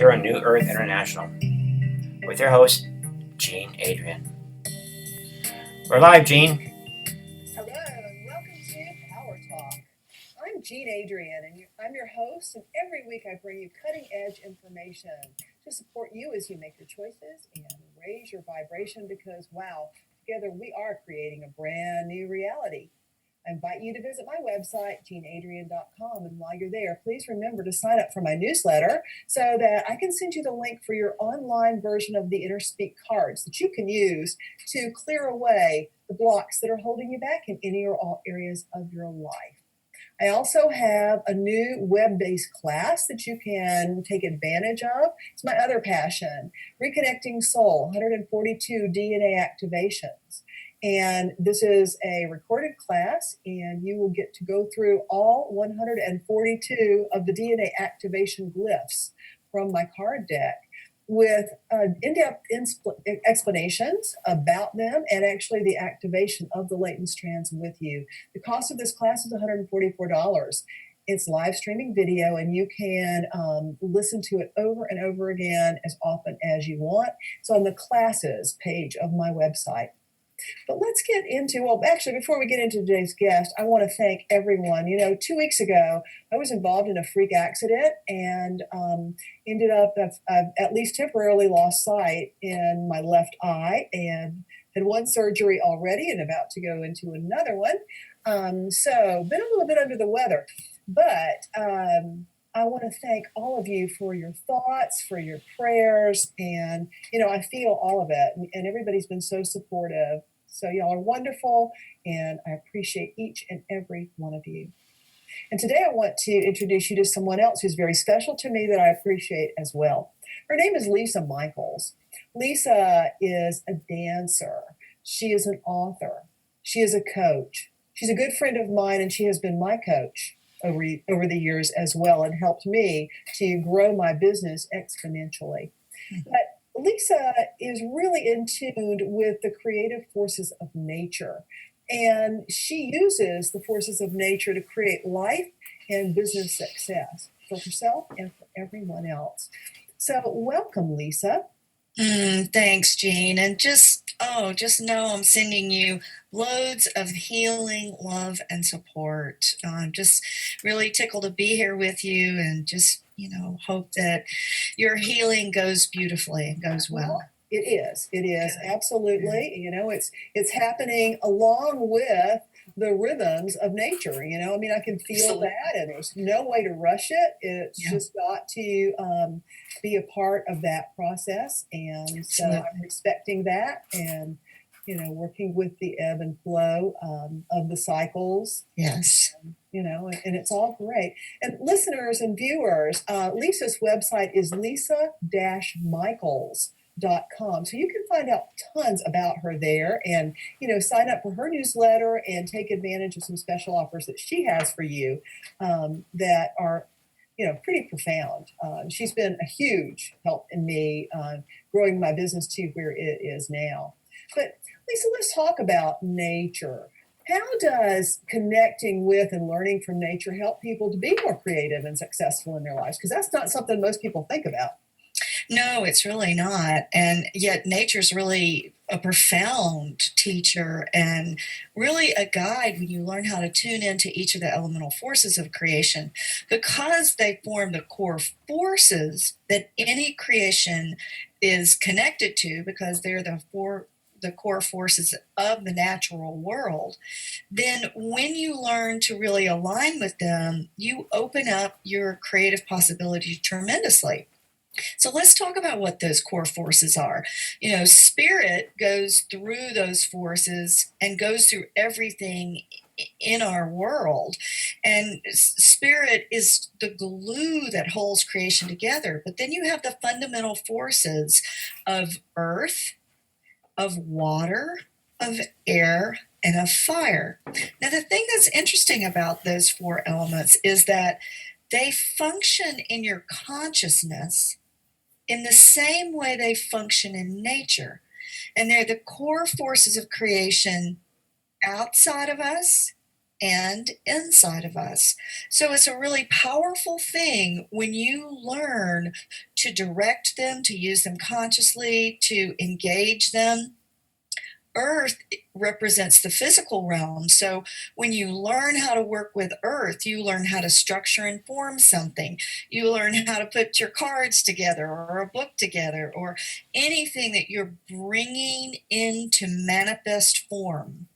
here on New Earth International with your host, Jean Adrienne. We're live, Jean. Hello, and welcome to Power Talk. I'm Jean Adrienne, and I'm your host, and every week I bring you cutting-edge information to support you as you make your choices and raise your vibration because, wow, together we are creating a brand new reality. I invite you to visit my website, jeanadrienne.com, and while you're there, please remember to sign up for my newsletter so that I can send you the link for your online version of the Inner Speak cards that you can use to clear away the blocks that are holding you back in any or all areas of your life. I also have a new web-based class that you can take advantage of. It's my other passion, Reconnecting Soul, 142 DNA activations. And this is a recorded class, and you will get to go through all 142 of the DNA activation glyphs from my card deck with in-depth explanations about them and actually the activation of the latent strands with you. The cost of this class is $144. It's live streaming video, and you can listen to it over and over again as often as you want. It's on the classes page of my website. But let's get into, well, actually, before we get into today's guest, I want to thank everyone. 2 weeks ago, I was involved in a freak accident and ended up, I've at least temporarily lost sight in my left eye and had one surgery already and about to go into another one. So been a little bit under the weather. But I want to thank all of you for your thoughts, for your prayers, and, I feel all of it, and everybody's been so supportive. So y'all are wonderful, and I appreciate each and every one of you. And today I want to introduce you to someone else who's very special to me that I appreciate as well. Her name is Lisa Michaels. Lisa is a dancer. She is an author. She is a coach. She's a good friend of mine, and she has been my coach over the years as well, and helped me to grow my business exponentially. But Lisa is really in tune with the creative forces of nature, and she uses the forces of nature to create life and business success for herself and for everyone else. So welcome, Lisa. Thanks, Jean. And just know I'm sending you loads of healing, love, and support. I'm just really tickled to be here with you and just, hope that your healing goes beautifully and goes well. It is. Absolutely. It's happening along with the rhythms of nature. I can feel that, and there's no way to rush it. It's just got to be a part of that process. And so I'm respecting that and, working with the ebb and flow of the cycles. Yes. And it's all great. And listeners and viewers, Lisa's website is lisa-michaels.com. So you can find out tons about her there and, sign up for her newsletter and take advantage of some special offers that she has for you that are, pretty profound. She's been a huge help in me growing my business to where it is now. But Lisa, let's talk about nature. How does connecting with and learning from nature help people to be more creative and successful in their lives? Because that's not something most people think about. No, it's really not. And yet nature's really a profound teacher and really a guide when you learn how to tune into each of the elemental forces of creation, because they form the core forces that any creation is connected to, because they're the core forces of the natural world. Then when you learn to really align with them, you open up your creative possibility tremendously. So let's talk about what those core forces are. Spirit goes through those forces and goes through everything in our world. And spirit is the glue that holds creation together. But then you have the fundamental forces of earth, of water, of air, and of fire. Now, the thing that's interesting about those four elements is that they function in your consciousness in the same way they function in nature. And they're the core forces of creation outside of us and inside of us. So it's a really powerful thing when you learn to direct them, to use them consciously, to engage them. Earth represents the physical realm. So when you learn how to work with earth, you learn how to structure and form something. You learn how to put your cards together or a book together or anything that you're bringing into manifest form.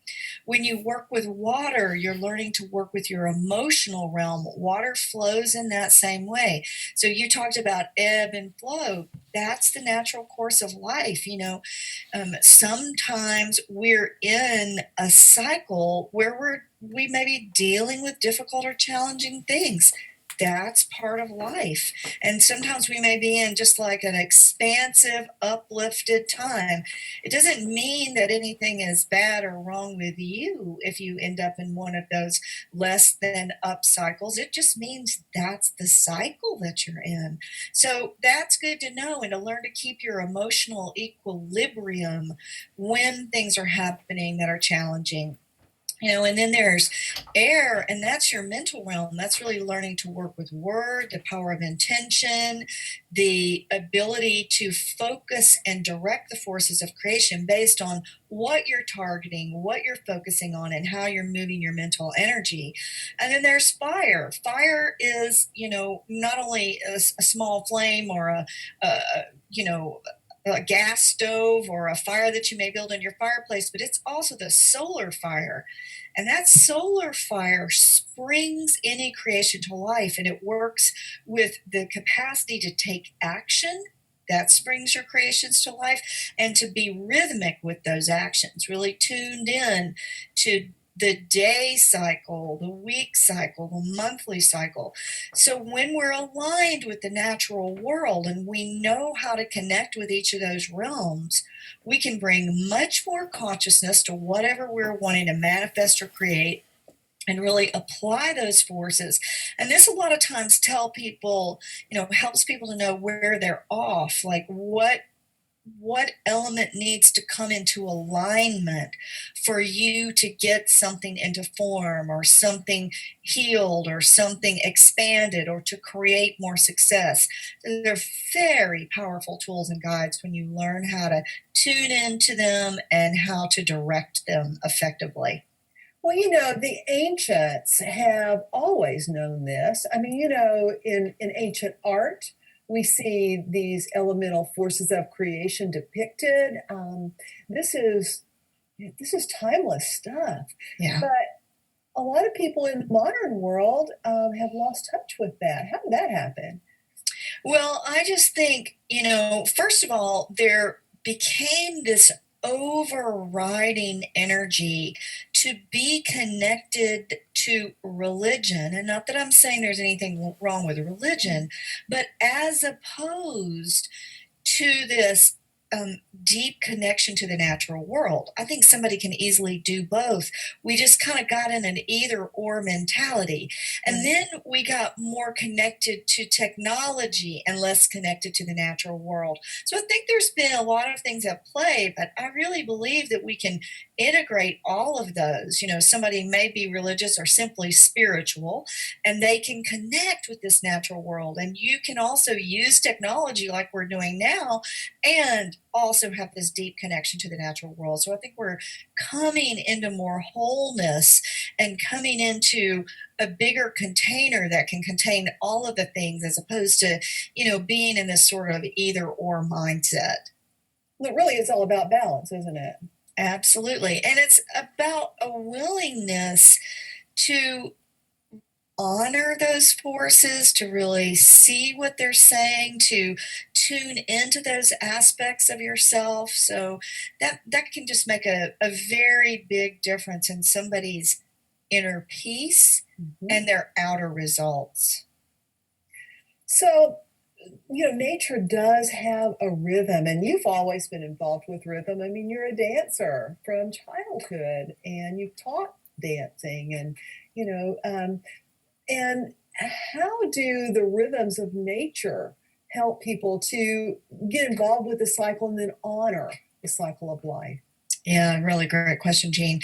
When you work with water, you're learning to work with your emotional realm. Water flows in that same way. So you talked about ebb and flow. That's the natural course of life. Sometimes we're in a cycle where we may be dealing with difficult or challenging things. That's part of life. And sometimes we may be in just like an expansive, uplifted time. It doesn't mean that anything is bad or wrong with you if you end up in one of those less than up cycles. It just means that's the cycle that you're in. So that's good to know and to learn to keep your emotional equilibrium when things are happening that are challenging. And then there's air, and that's your mental realm. That's really learning to work with word, the power of intention, the ability to focus and direct the forces of creation based on what you're targeting, what you're focusing on, and how you're moving your mental energy. And then there's fire. Fire is, not only a small flame or a you know, a gas stove or a fire that you may build in your fireplace, but it's also the solar fire. And that solar fire springs any creation to life, and it works with the capacity to take action. That springs your creations to life, and to be rhythmic with those actions, really tuned in to the day cycle, the week cycle, the monthly cycle. So when we're aligned with the natural world and we know how to connect with each of those realms, we can bring much more consciousness to whatever we're wanting to manifest or create and really apply those forces. And this a lot of times tell people, helps people to know where they're off, like what element needs to come into alignment for you to get something into form or something healed or something expanded or to create more success. They're very powerful tools and guides when you learn how to tune into them and how to direct them effectively. Well, the ancients have always known this. I mean, in ancient art, we see these elemental forces of creation depicted. This is this is timeless stuff. Yeah. But a lot of people in the modern world have lost touch with that. How did that happen? Well, I just think, first of all, there became this overriding energy to be connected to religion. And not that I'm saying there's anything wrong with religion, but as opposed to this deep connection to the natural world. I think somebody can easily do both. We just kind of got in an either or mentality. And then we got more connected to technology and less connected to the natural world. So I think there's been a lot of things at play, but I really believe that we can integrate all of those. Somebody may be religious or simply spiritual, and they can connect with this natural world. And you can also use technology like we're doing now and also have this deep connection to the natural world. So I think we're coming into more wholeness and coming into a bigger container that can contain all of the things as opposed to, being in this sort of either or mindset. Well, really, it's all about balance, isn't it? Absolutely. And it's about a willingness to honor those forces, to really see what they're saying, to tune into those aspects of yourself. So that can just make a very big difference in somebody's inner peace and their outer results. So, nature does have a rhythm, and you've always been involved with rhythm. I mean, you're a dancer from childhood, and you've taught dancing, and you know, and how do the rhythms of nature help people to get involved with the cycle and then honor the cycle of life? Yeah, really great question, Jean.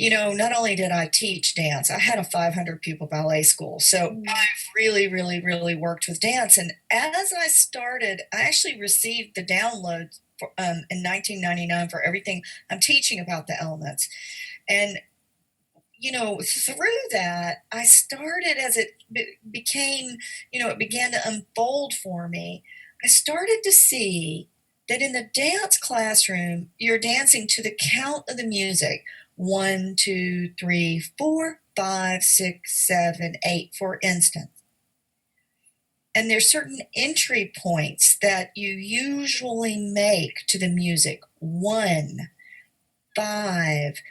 not only did I teach dance, I had a 500 pupil ballet school. So Mm. I've really, really, really worked with dance. And as I started, I actually received the download in 1999 for everything I'm teaching about the elements. And through that, I started as it became, it began to unfold for me. I started to see that in the dance classroom, you're dancing to the count of the music: one, two, three, four, five, six, seven, eight, for instance. And there's certain entry points that you usually make to the music: one, five.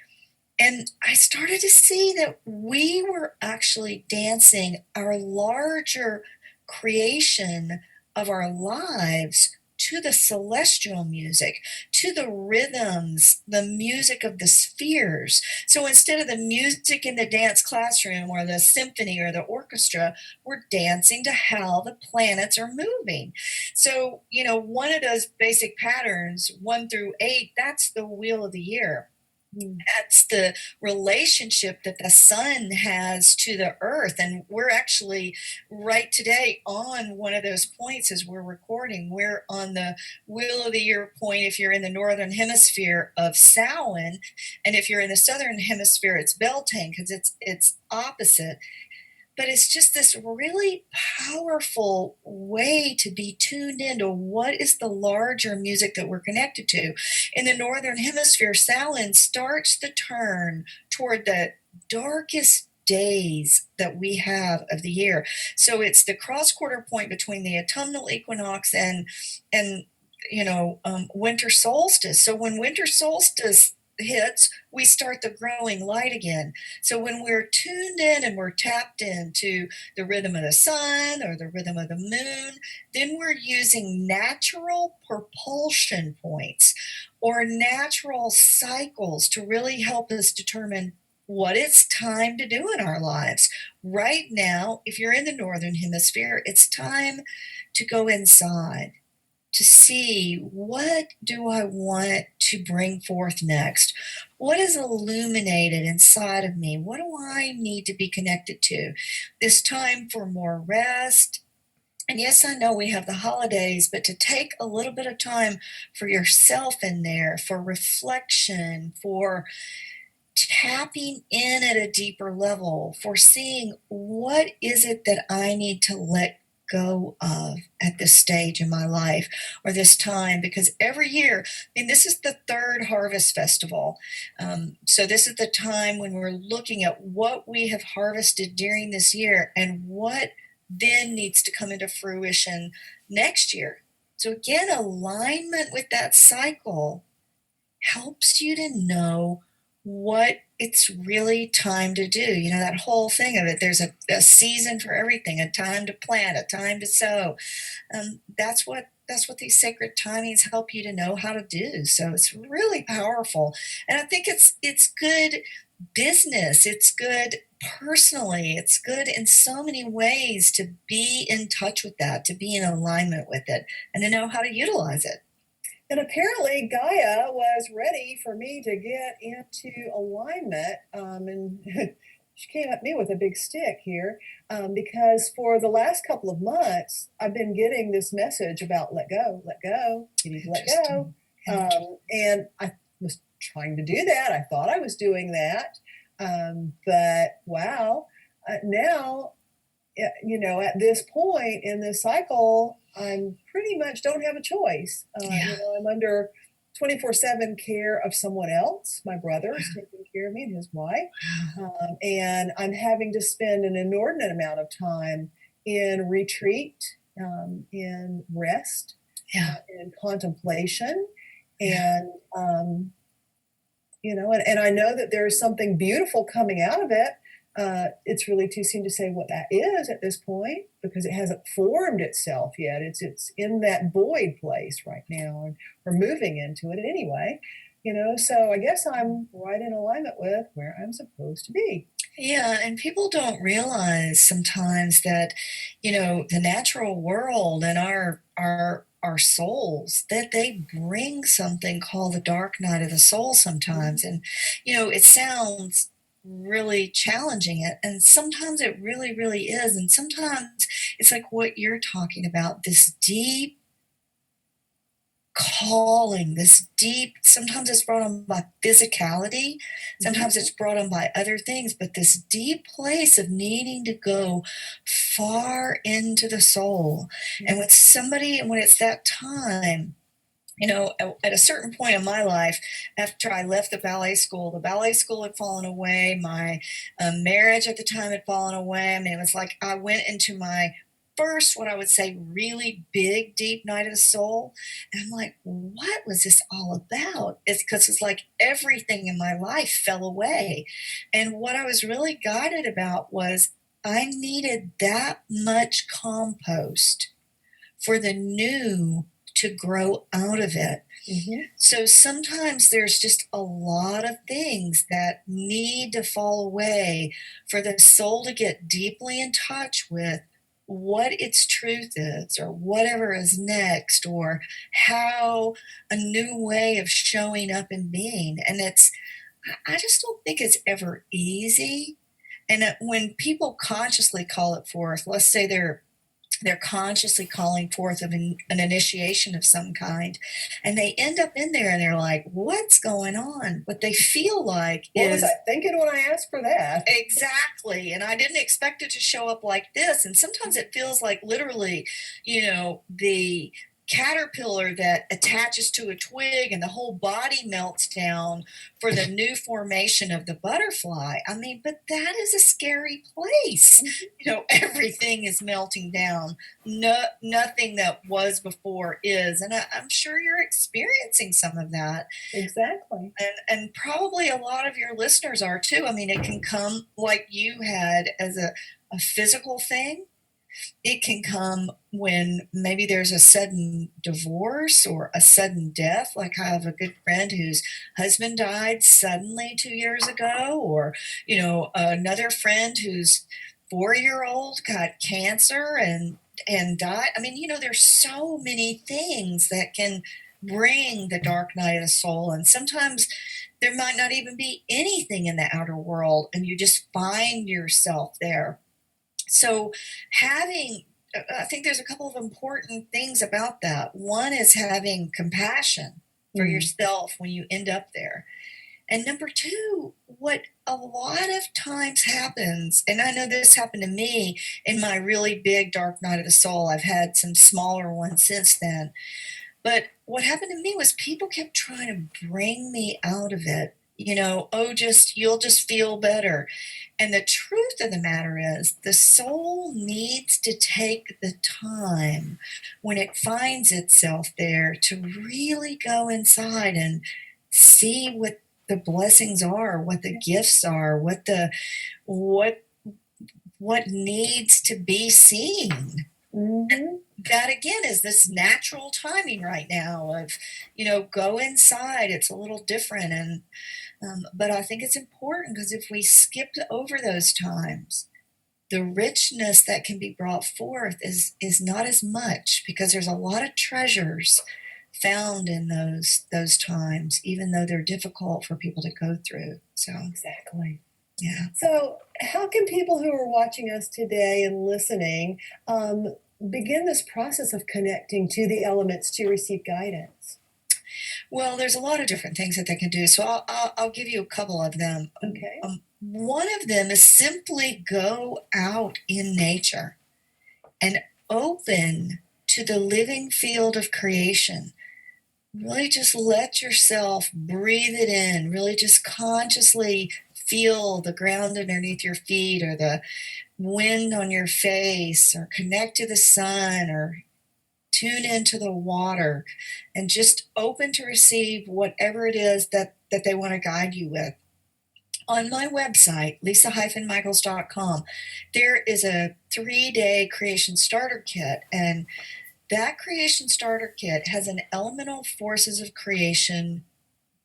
And I started to see that we were actually dancing our larger creation of our lives to the celestial music, to the rhythms, the music of the spheres. So instead of the music in the dance classroom or the symphony or the orchestra, we're dancing to how the planets are moving. So, one of those basic patterns, 1 through 8, that's the wheel of the year. Mm. That's the relationship that the sun has to the earth. And we're actually right today on one of those points as we're recording. We're on the wheel of the year point if you're in the northern hemisphere of Samhain, and if you're in the southern hemisphere, it's Beltane, because it's opposite. But it's just this really powerful way to be tuned into what is the larger music that we're connected to. In the Northern Hemisphere, Samhain starts the turn toward the darkest days that we have of the year. So it's the cross quarter point between the autumnal equinox and winter solstice. So when winter solstice hits, we start the growing light again. So when we're tuned in and we're tapped into the rhythm of the sun or the rhythm of the moon, then we're using natural propulsion points or natural cycles to really help us determine what it's time to do in our lives. Right now, if you're in the northern hemisphere, it's time to go inside, to see, what do I want to bring forth next? What is illuminated inside of me? What do I need to be connected to? This time for more rest. And yes, I know we have the holidays, but to take a little bit of time for yourself in there, for reflection, for tapping in at a deeper level, for seeing what is it that I need to let go of at this stage in my life or this time. Because every year, this is the third harvest festival. So this is the time when we're looking at what we have harvested during this year and what then needs to come into fruition next year. So again, alignment with that cycle helps you to know what it's really time to do. That whole thing of it, there's a season for everything, a time to plant, a time to sow. That's what these sacred timings help you to know how to do. So it's really powerful. And I think it's good business. It's good personally. It's good in so many ways to be in touch with that, to be in alignment with it, and to know how to utilize it. And apparently, Gaia was ready for me to get into alignment. And she came at me with a big stick here because for the last couple of months, I've been getting this message about let go, let go, you need to let go. And I was trying to do that. I thought I was doing that. But wow, now at this point in this cycle, I'm pretty much don't have a choice. Yeah. I'm under 24/7 care of someone else. My brother's taking care of me and his wife. And I'm having to spend an inordinate amount of time in retreat, in rest, Yeah. in contemplation. And, and I know that there's something beautiful coming out of it. It's really too soon to say what that is at this point because it hasn't formed itself yet. It's in that void place right now, and we're moving into it anyway. So I guess I'm right in alignment with where I'm supposed to be. Yeah, and people don't realize sometimes that, the natural world and our our souls, that they bring something called the dark night of the soul sometimes. And, it sounds really challenging and sometimes it really, really is. And sometimes it's like what you're talking about, this deep calling, this deep, sometimes it's brought on by physicality, sometimes it's brought on by other things, but this deep place of needing to go far into the soul. And when it's that time, at a certain point in my life, after I left the ballet school had fallen away. My marriage at the time had fallen away. I mean, it was like I went into my first, what I would say, really big, deep night of the soul. And I'm like, what was this all about? It's because it's like everything in my life fell away. And what I was really guided about was I needed that much compost for the new to grow out of it. So sometimes there's just a lot of things that need to fall away for the soul to get deeply in touch with what its truth is, or whatever is next, or how a new way of showing up and being. And I just don't think it's ever easy. And when people consciously call it forth, let's say they're consciously calling forth of an initiation of some kind, and they end up in there and they're like, what's going on? What they feel like What is, was I thinking when I asked for that? exactly, and I didn't expect it to show up like this. And sometimes it feels like literally, the caterpillar that attaches to a twig and the whole body melts down for the new formation of the butterfly. I mean, but that is a scary place. Everything is melting down. No, nothing that was before is. And I'm sure you're experiencing some of that. Exactly. And probably a lot of your listeners are too. I mean, it can come like you had as a physical thing. It can come when maybe there's a sudden divorce or a sudden death. Like I have a good friend whose husband died suddenly 2 years ago, or, another friend whose 4-year-old got cancer and died. I mean, there's so many things that can bring the dark night of the soul. And sometimes there might not even be anything in the outer world, and you just find yourself there. So I think there's a couple of important things about that. One is having compassion for yourself when you end up there. And number two, what a lot of times happens, and I know this happened to me in my really big dark night of the soul. I've had some smaller ones since then. But what happened to me was people kept trying to bring me out of it. You'll just feel better. And the truth of the matter is, the soul needs to take the time when it finds itself there to really go inside and see what the blessings are, what the gifts are, what needs to be seen. And that again is this natural timing right now of, go inside. It's a little different. And but I think it's important, because if we skip over those times, the richness that can be brought forth is not as much, because there's a lot of treasures found in those times, even though they're difficult for people to go through. So Exactly. yeah. So, how can people who are watching us today and listening begin this process of connecting to the elements to receive guidance? Well, there's a lot of different things that they can do. So I'll give you a couple of them. Okay. One of them is simply go out in nature and open to the living field of creation. Really just let yourself breathe it in. Really just consciously feel the ground underneath your feet, or the wind on your face, or connect to the sun, or tune into the water, and just open to receive whatever it is that they want to guide you with. On my website, lisa-michaels.com, there is a 3-day creation starter kit, and that creation starter kit has an elemental forces of creation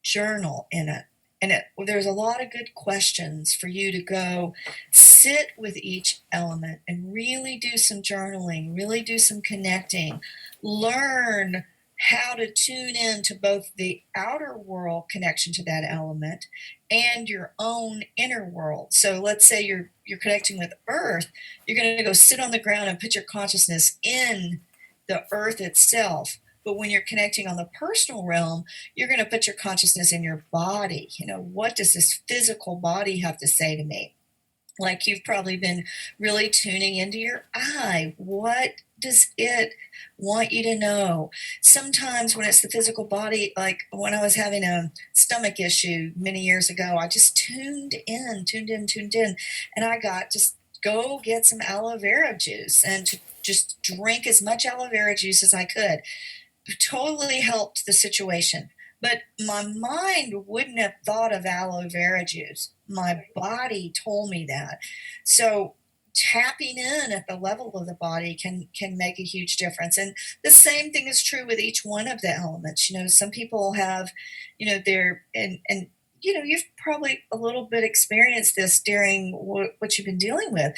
journal in it. And there's a lot of good questions for you to go see sit with each element and really do some journaling, really do some connecting, learn how to tune in to both the outer world connection to that element and your own inner world. So let's say you're connecting with earth, you're going to go sit on the ground and put your consciousness in the earth itself. But when you're connecting on the personal realm, you're going to put your consciousness in your body. What does this physical body have to say to me? Like you've probably been really tuning into your eye. What does it want you to know? Sometimes when it's the physical body, like when I was having a stomach issue many years ago, I just tuned in, and I got just go get some aloe vera juice and to just drink as much aloe vera juice as I could. Totally helped the situation. But my mind wouldn't have thought of aloe vera juice. My body told me that. So tapping in at the level of the body can make a huge difference. And the same thing is true with each one of the elements. Some people have, their and you've probably a little bit experienced this during what you've been dealing with,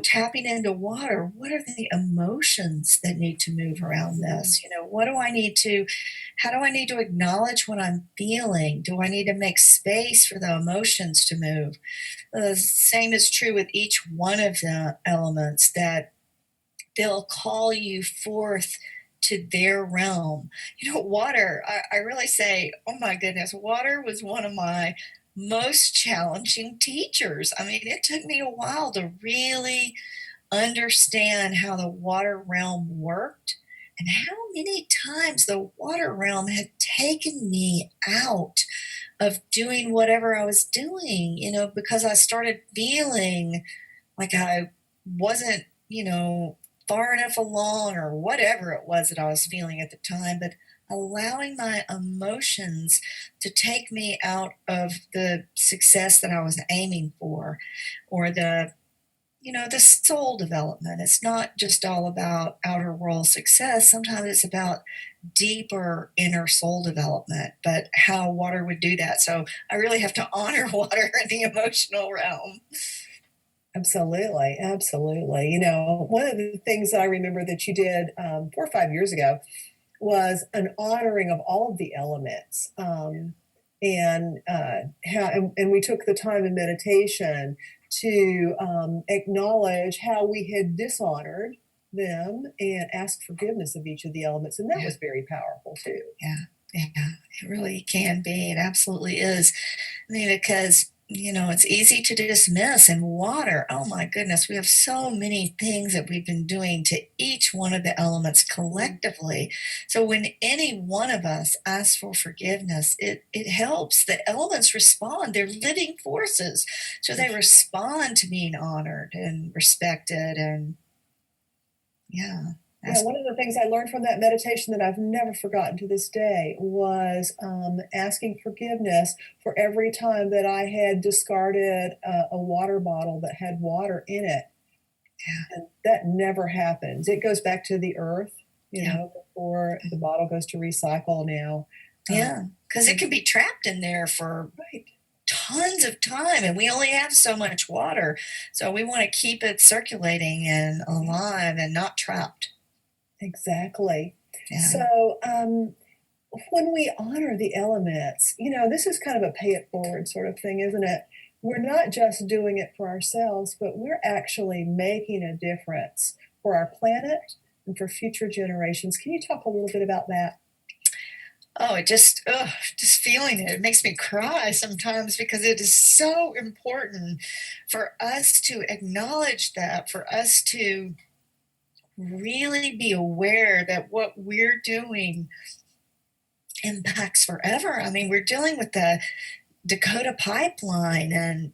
tapping into water. What are the emotions that need to move around this? How do I need to acknowledge what I'm feeling? Do I need to make space for the emotions to move? The same is true with each one of the elements, that they'll call you forth to their realm. Water, I really say, oh my goodness, water was one of my most challenging teachers. I mean, it took me a while to really understand how the water realm worked and how many times the water realm had taken me out of doing whatever I was doing, because I started feeling like I wasn't, far enough along or whatever it was that I was feeling at the time, but allowing my emotions to take me out of the success that I was aiming for, or the soul development. It's not just all about outer world success. Sometimes it's about deeper inner soul development, but how water would do that. So I really have to honor water in the emotional realm. Absolutely, absolutely. One of the things that I remember that you did 4 or 5 years ago was an honoring of all of the elements, and we took the time in meditation to acknowledge how we had dishonored them and ask forgiveness of each of the elements, and that Yeah. was very powerful too. Yeah, it really can be. It absolutely is. I mean, because, it's easy to dismiss. And water, oh my goodness, we have so many things that we've been doing to each one of the elements collectively. So when any one of us asks for forgiveness, it helps. The elements respond. They're living forces. So they respond to being honored and respected. And yeah. Yeah, one of the things I learned from that meditation that I've never forgotten to this day was asking forgiveness for every time that I had discarded a water bottle that had water in it. Yeah. And that never happens. It goes back to the earth, Yeah. before the bottle goes to recycle now. Yeah, because it can be trapped in there for Right. tons of time, and we only have so much water. So we want to keep it circulating and alive and not trapped. Exactly. Yeah. So, when we honor the elements, this is kind of a pay it forward sort of thing, isn't it? We're not just doing it for ourselves, but we're actually making a difference for our planet and for future generations. Can you talk a little bit about that? Oh, just feeling it. It makes me cry sometimes because it is so important for us to acknowledge that, for us to really be aware that what we're doing impacts forever. I mean, we're dealing with the Dakota pipeline, and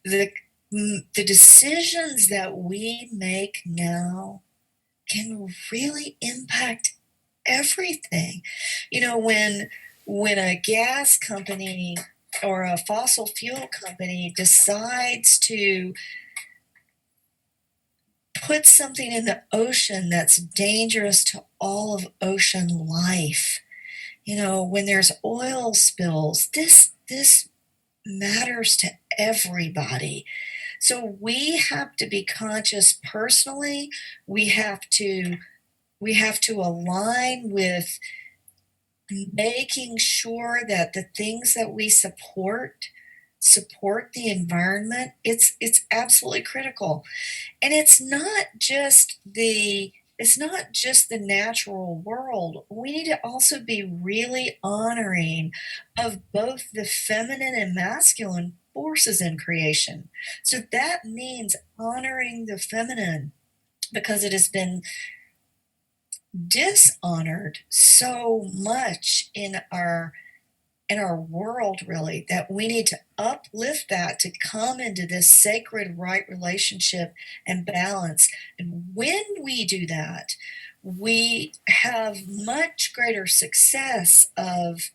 the the decisions that we make now can really impact everything. When a gas company or a fossil fuel company decides to put something in the ocean that's dangerous to all of ocean life, when there's oil spills, this matters to everybody. So we have to be conscious personally. We have to align with making sure that the things that we support the environment. It's absolutely critical. And it's not just the natural world. We need to also be really honoring of both the feminine and masculine forces in creation. So that means honoring the feminine because it has been dishonored so much in our world, really, that we need to uplift that to come into this sacred right relationship and balance. And when we do that, we have much greater success of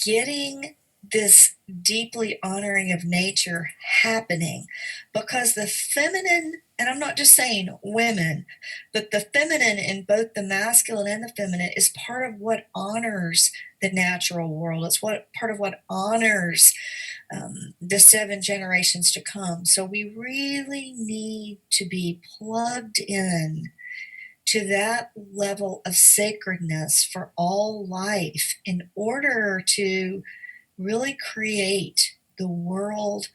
getting this deeply honoring of nature happening because the feminine, and I'm not just saying women, but the feminine in both the masculine and the feminine is part of what honors the natural world. It's part of what honors the 7 generations to come. So we really need to be plugged in to that level of sacredness for all life in order to really create the world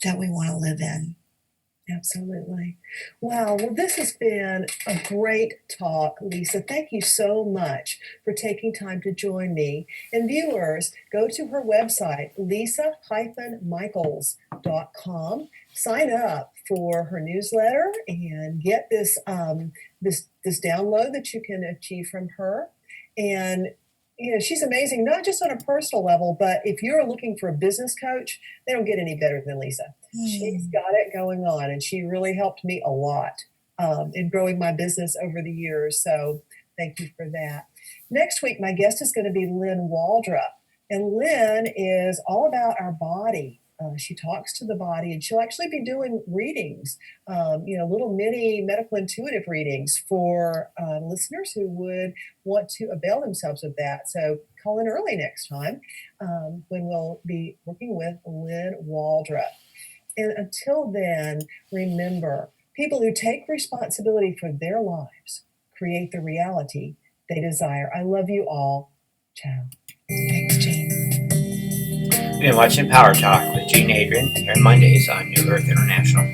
that we want to live in. Absolutely. Wow. Well, this has been a great talk, Lisa. Thank you so much for taking time to join me. And viewers, go to her website, lisa-michaels.com. Sign up for her newsletter and get this this download that you can achieve from her. And she's amazing, not just on a personal level, but if you're looking for a business coach, they don't get any better than Lisa. She's got it going on, and she really helped me a lot in growing my business over the years. So thank you for that. Next week, my guest is going to be Lynn Waldrop, and Lynn is all about our body. She talks to the body, and she'll actually be doing readings, little mini medical intuitive readings for listeners who would want to avail themselves of that. So call in early next time when we'll be working with Lynn Waldrop. And until then, remember, people who take responsibility for their lives create the reality they desire. I love you all. Ciao. Thanks, Jane. You've been watching Power Talk with Gene Adrienne here Mondays on New Earth International.